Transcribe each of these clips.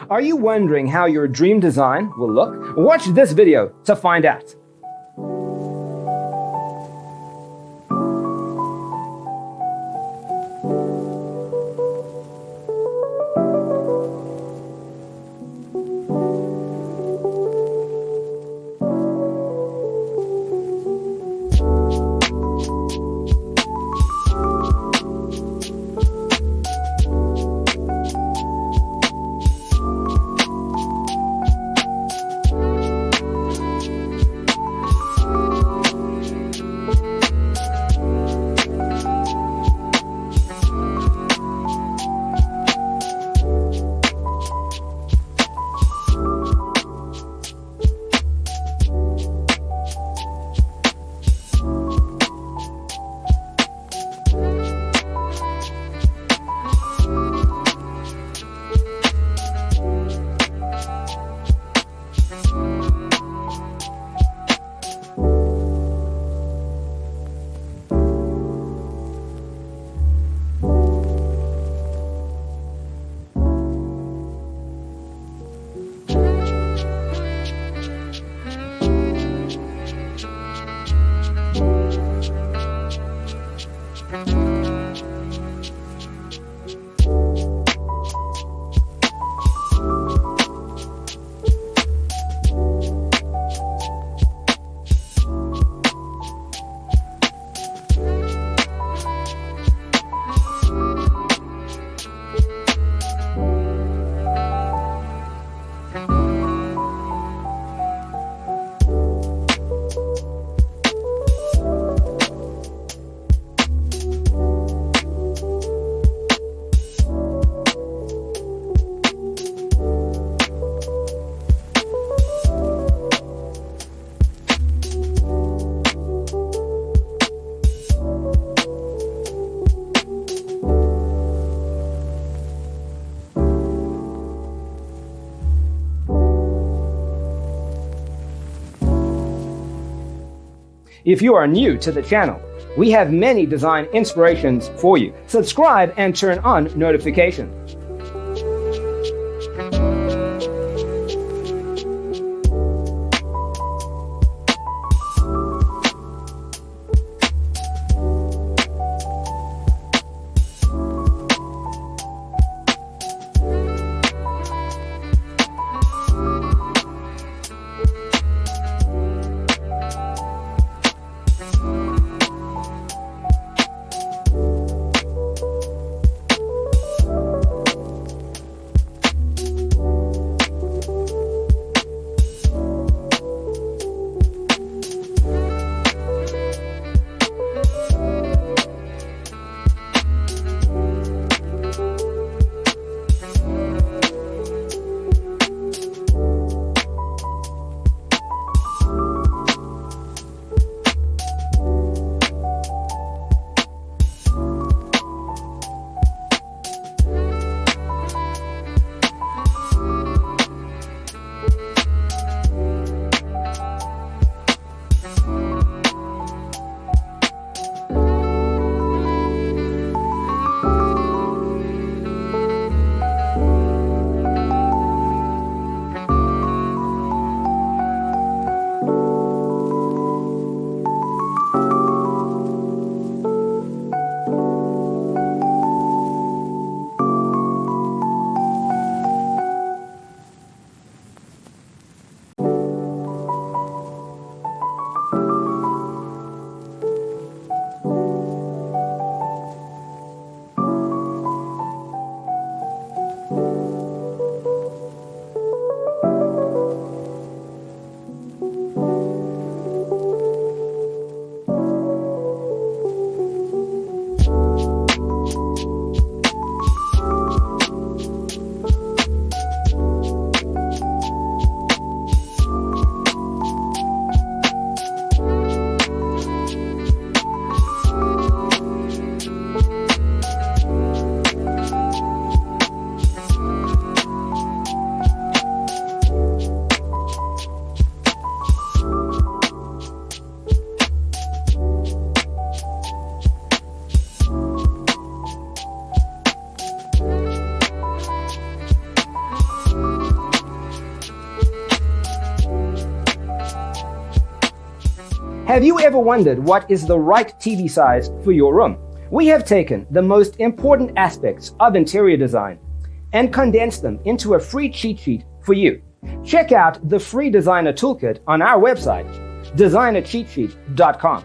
Are you wondering how your dream design will look? Watch this video to find out. If you are new to the channel, we have many design inspirations for you. Subscribe and turn on notifications. Have you ever wondered what is the right TV size for your room? We have taken the most important aspects of interior design and condensed them into a free cheat sheet for you. Check out the free designer toolkit on our website, designercheatsheet.com.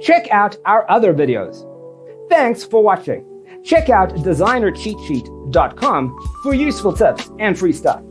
Check out our other videos. Thanks for watching. Check out designercheatsheet.com for useful tips and free stuff.